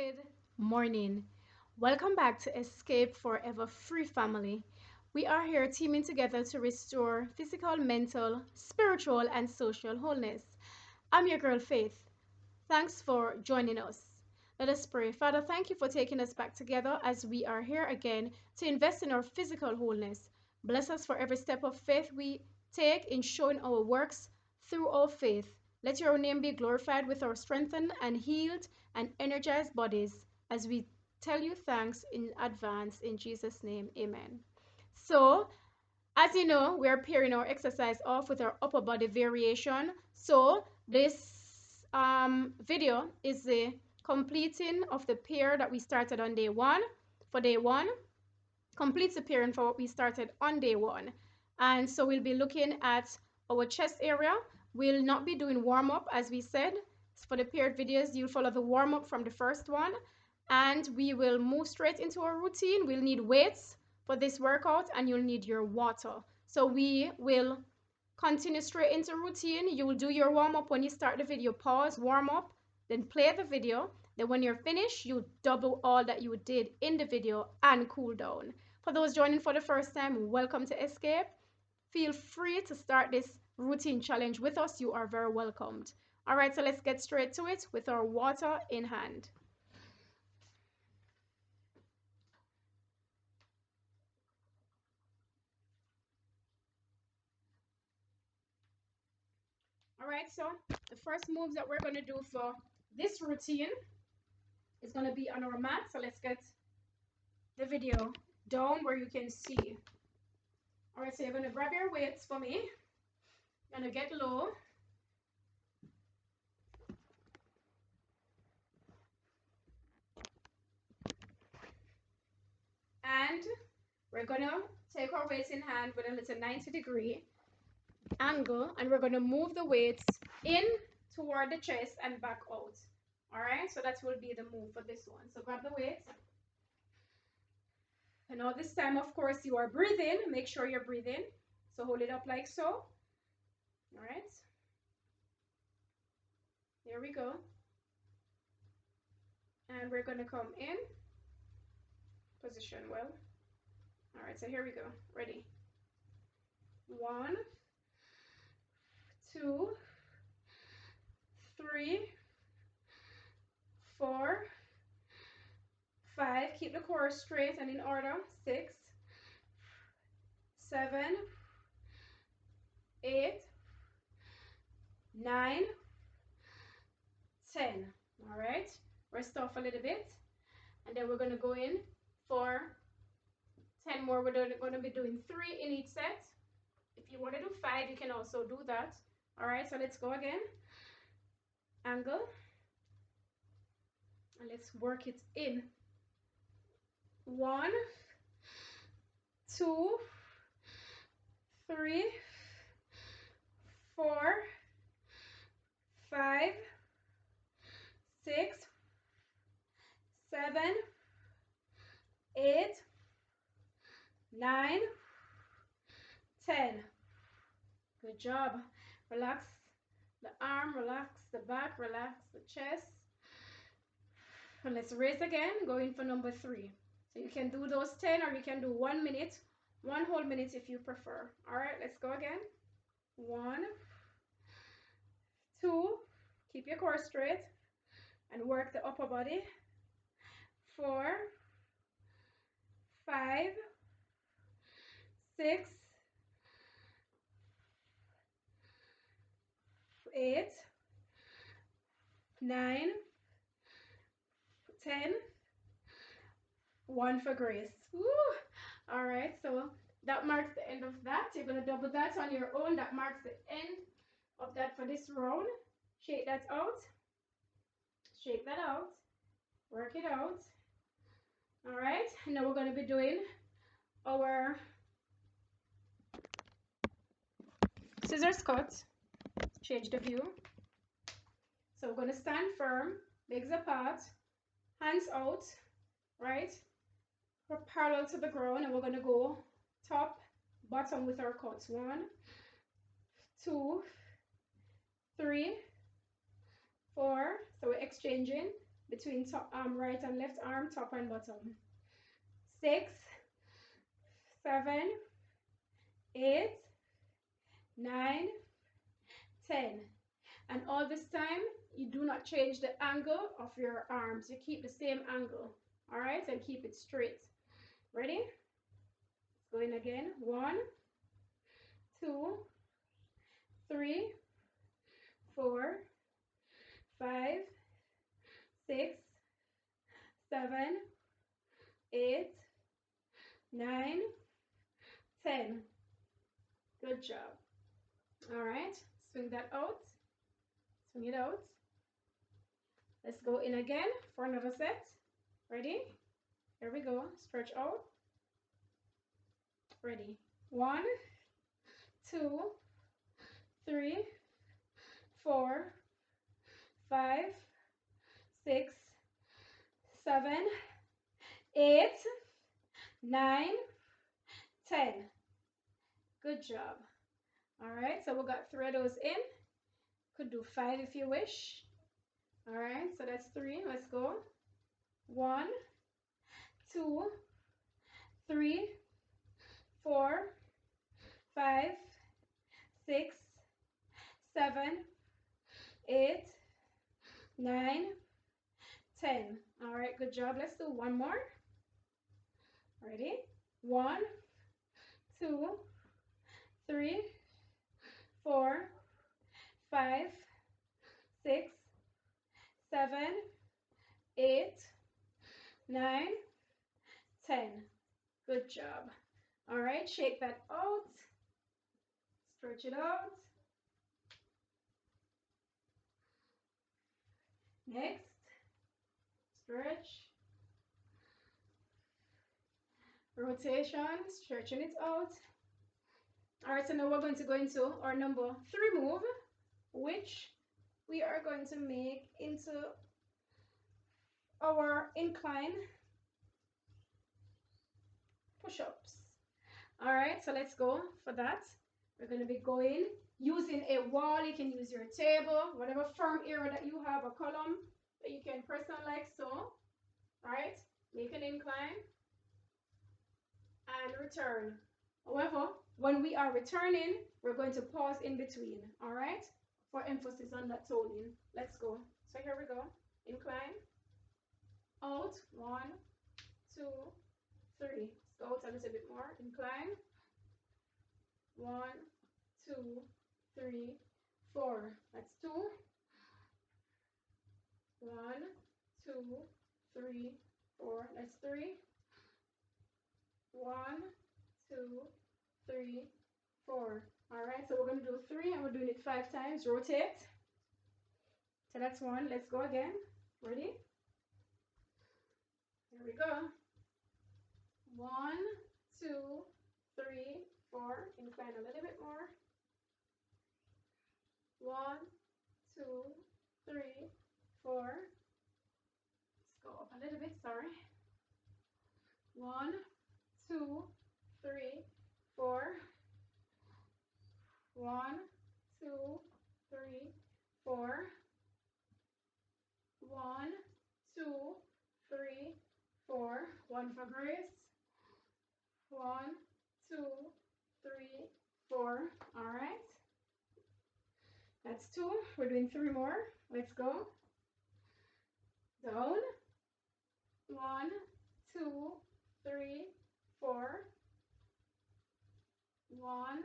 Good morning. Welcome back to Escape Forever Free Family. We are here teaming together to restore physical, mental, spiritual, and social wholeness. I'm your girl Faith. Thanks for joining us. Let us pray. Father, thank you for taking us back together as we are here again to invest in our physical wholeness. Bless us for every step of faith we take in showing our works through our faith. Let your name be glorified with our strengthened and healed and energized bodies as we tell you thanks in advance. In Jesus' name, amen. So, as you know, we are pairing our exercise off with our upper body variation. So, this video is the completing of the pair that we started on day one. For day one, completes the pairing for what we started on day one. And so we'll be looking at our chest area. We'll not be doing warm-up as we said. For the paired videos, you'll follow the warm-up from the first one. And we will move straight into our routine. We'll need weights for this workout and you'll need your water. So we will continue straight into routine. You will do your warm-up when you start the video. Pause, warm up, then play the video. Then when you're finished, you double all that you did in the video and cool down. For those joining for the first time, welcome to Escape. Feel free to start this routine challenge with us. You are very welcomed. All right, so let's get straight to it with our water in hand. All right, so the first moves that we're going to do for this routine is going to be on our mat. So let's get the video down where you can see. All right, so you're going to grab your weights for me. You're going to get low. And we're going to take our weights in hand with a little 90-degree angle, and we're going to move the weights in toward the chest and back out. All right, so that will be the move for this one. So grab the weights. And now this time, of course, you are breathing. Make sure you're breathing. So hold it up like so. All right. There we go. And we're going to come in. Position well. All right, so here we go. Ready? 1, 2, 3, 4, 5. Keep the core straight and in order. 6, 7, 8, 9, 10. All right. Rest off a little bit. And then we're going to go in for 10 more. We're going to be doing 3 in each set. If you want to do 5, you can also do that. All right, so let's go again. Angle. And let's work it in. 1, 2, 3, 4, 5, 6, 7, 8, 9, 10. Good job. Relax the arm, relax the back, relax the chest. And let's raise again, going for number 3. So you can do those 10 or you can do 1 minute, 1 whole minute if you prefer. All right, let's go again. 1, 2, keep your core straight and work the upper body. 4, 5, 6, 8, 9, 10. 1 for grace. Woo! All right, so that marks the end of that. You're going to double that on your own. That marks the end of that for this round. Shake that out. Shake that out. Work it out. All right, now we're going to be doing our scissors cut. Change the view. So we're going to stand firm, legs apart, hands out, right? We're parallel to the ground, and we're going to go top, bottom with our cuts. 1, 2, 3, 4. So we're exchanging. between right and left arm, top and bottom. 6, 7, 8, 9, 10. And all this time, you do not change the angle of your arms. You keep the same angle, all right? And keep it straight. Ready? Let's go in again. 1, 2, 3, 4, 5, 6, 7, 8, 9, 10. Good job. All right, swing that out. Swing it out. Let's go in again for another set. Ready? Here we go. Stretch out. Ready. 1, 2, 3, 4, 5, 6, 7, 8, 9, 10. Good job. All right, so we got 3 of those in. Could do 5 if you wish. All right, so that's 3. Let's go. 1, 2, 3, 4, 5, 6, 7, 8, 9, 10. All right, good job. Let's do one more. Ready? 1, 2, 3, 4, 5, 6, 7, 8, 9, 10. Good job. All right, shake that out. Stretch it out. Next, stretch. Rotation, stretching it out. All right, so now we're going to go into our number 3 move, which we are going to make into our incline push-ups. All right, so let's go for that. We're going to be going using a wall. You can use your table, whatever firm area that you have, a column that you can press on like so. All right, make an incline and return. However, when we are returning, we're going to pause in between, all right? For emphasis on that toning. Let's go. So here we go. Incline, out, 1, 2, 3. Let's go out a little bit more. Incline, 1, 2, 3, 4. That's 2. 1, 2, 3, 4. That's 3. 1, 2, 3, 4. All right, so we're going to do 3 and we're doing it 5 times. Rotate. So that's 1. Let's go again. Ready? Here we go. 1, 2, 3, 4. Incline a little bit more. 1, 2, 3, 4. Let's go up a little bit. Sorry. 1, 2, 3, 4. 1, 2, 3, 4. 1, 2, 3, 4. 1 for grace. 1, 2, 3, 4. All right. That's 2. We're doing 3 more. Let's go. Down. 1, 2, 3, 4. 1,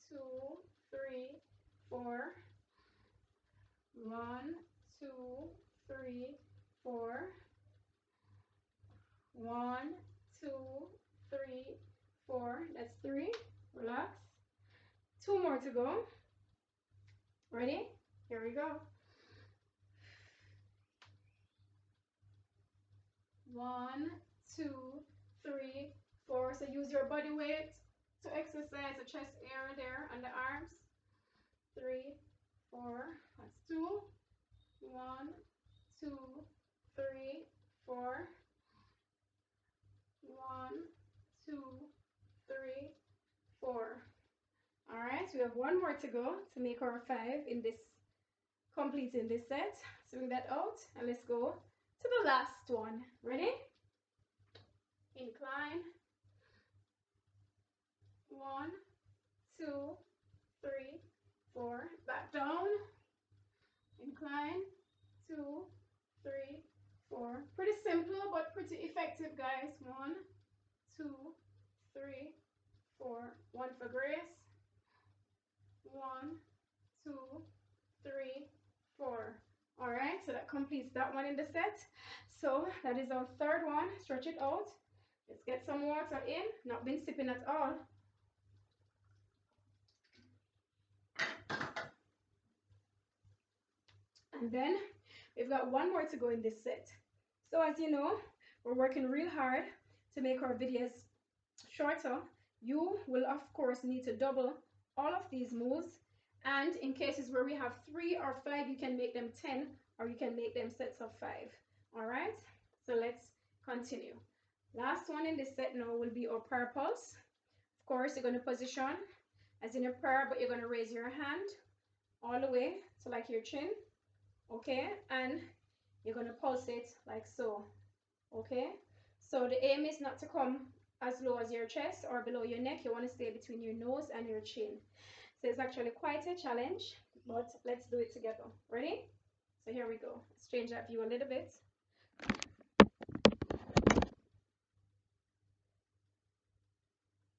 2, 3, 4. 1, 2, 3, 4. 1, 2, 3, 4. That's 3. Relax. 2 more to go. Ready? Here we go. 1, 2, 3, 4. So use your body weight to exercise the chest area there and the arms. 3, 4. That's 2. 1, 2, 3, 4. 1, 2, 3, 4. All right, we have 1 more to go to make our 5 in this, completing this set. Swing that out and let's go to the last one. Ready? Incline. 1, 2, 3, 4. Back down. Incline. 2, 3, 4. Pretty simple, but pretty effective, guys. 1, 2, 3, 4. 1 for grace. 1, 2, 3, 4. All right, so that completes that one in the set. So that is our third one. Stretch it out. Let's get some water in. Not been sipping at all. And then we've got one more to go in this set. So as you know, we're working real hard to make our videos shorter. You will of course need to double all of these moves, and in cases where we have 3 or 5, you can make them 10, or you can make them sets of 5. All right, so let's continue. Last one in this set now will be our prayer pulse. Of course, you're going to position as in a prayer, but you're going to raise your hand all the way to like your chin, okay, and you're going to pulse it like so, okay. So the aim is not to come as low as your chest or below your neck. You want to stay between your nose and your chin. So it's actually quite a challenge, but let's do it together. Ready? So here we go. Let's change that view a little bit.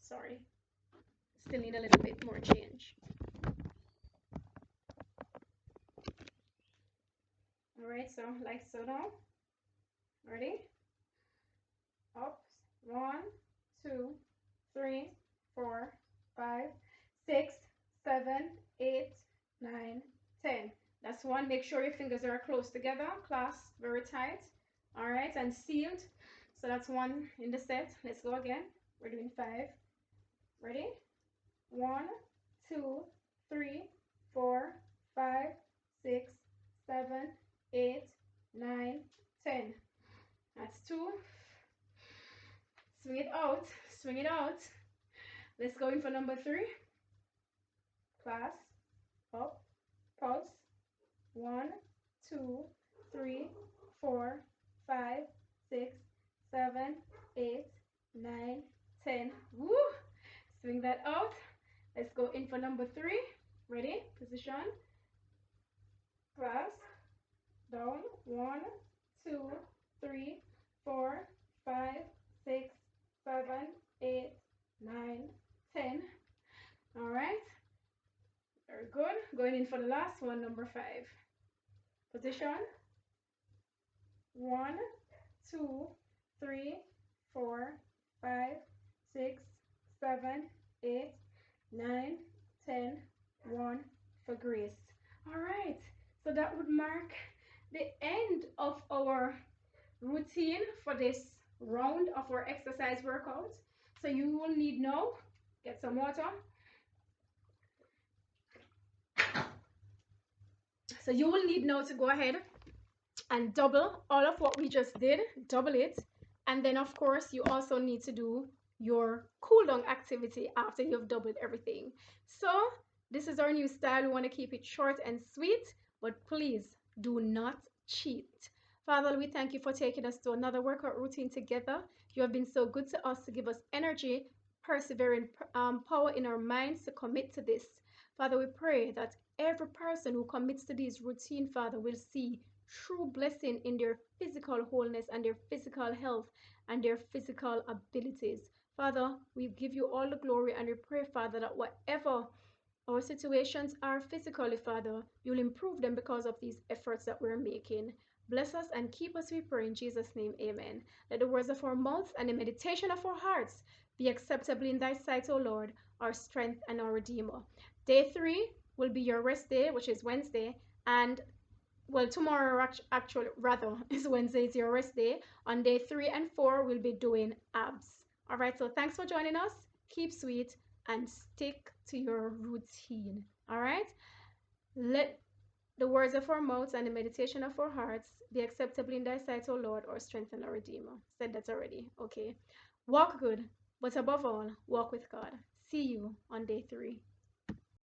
Sorry, still need a little bit more change. All right, so like so now. Ready? Up. 1, 2, 3, 4, 5, 6, 7, 8, 9, 10. That's one. Make sure your fingers are close together, clasped very tight. All right, and sealed. So that's one in the set. Let's go again. We're doing 5. Ready? 1, 2, 3, 4, 5, 6, 7, 8, 9, 10. That's 2. Swing it out. Swing it out. Let's go in for number 3. Clasp, up, pulse. 1, 2, 3, 4, 5, 6, 7, 8, 9, 10. Woo! Swing that out. Let's go in for number 3. Ready? Position. Clasp. Down. 1, 2, 3, 4, 5, 6, 7, 8, 9, 10. All right. Very good. Going in for the last one, number 5. Position. 1, 2, 3, 4, 5, 6, 7, 8, 9, 10. 1 for grace. All right. So that would mark the end of our routine for this round of our exercise workout. So you will need now, get some water. So you will need now to go ahead and double all of what we just did, double it. And then of course you also need to do your cool down activity after you've doubled everything. So this is our new style. We want to keep it short and sweet, but please do not cheat. Father, we thank you for taking us to another workout routine together. You have been so good to us to give us energy, persevering power in our minds to commit to this. Father, we pray that every person who commits to this routine, Father, will see true blessing in their physical wholeness and their physical health and their physical abilities. Father, we give you all the glory, and we pray, Father, that whatever our situations are physically, Father, you'll improve them because of these efforts that we're making. Bless us and keep us, we pray in Jesus' name, amen. Let the words of our mouths and the meditation of our hearts be acceptable in thy sight, O Lord, our strength and our Redeemer. Day 3 will be your rest day, which is Wednesday, and well, tomorrow actually rather is Wednesday, is your rest day. On day 3 and 4 we'll be doing abs. All right, so thanks for joining us. Keep sweet and stick to your routine. All right, let the words of our mouths and the meditation of our hearts be acceptable in thy sight, O Lord, our strength and our Redeemer. Said that already. Okay, walk good, but above all, walk with God. See you on day 3.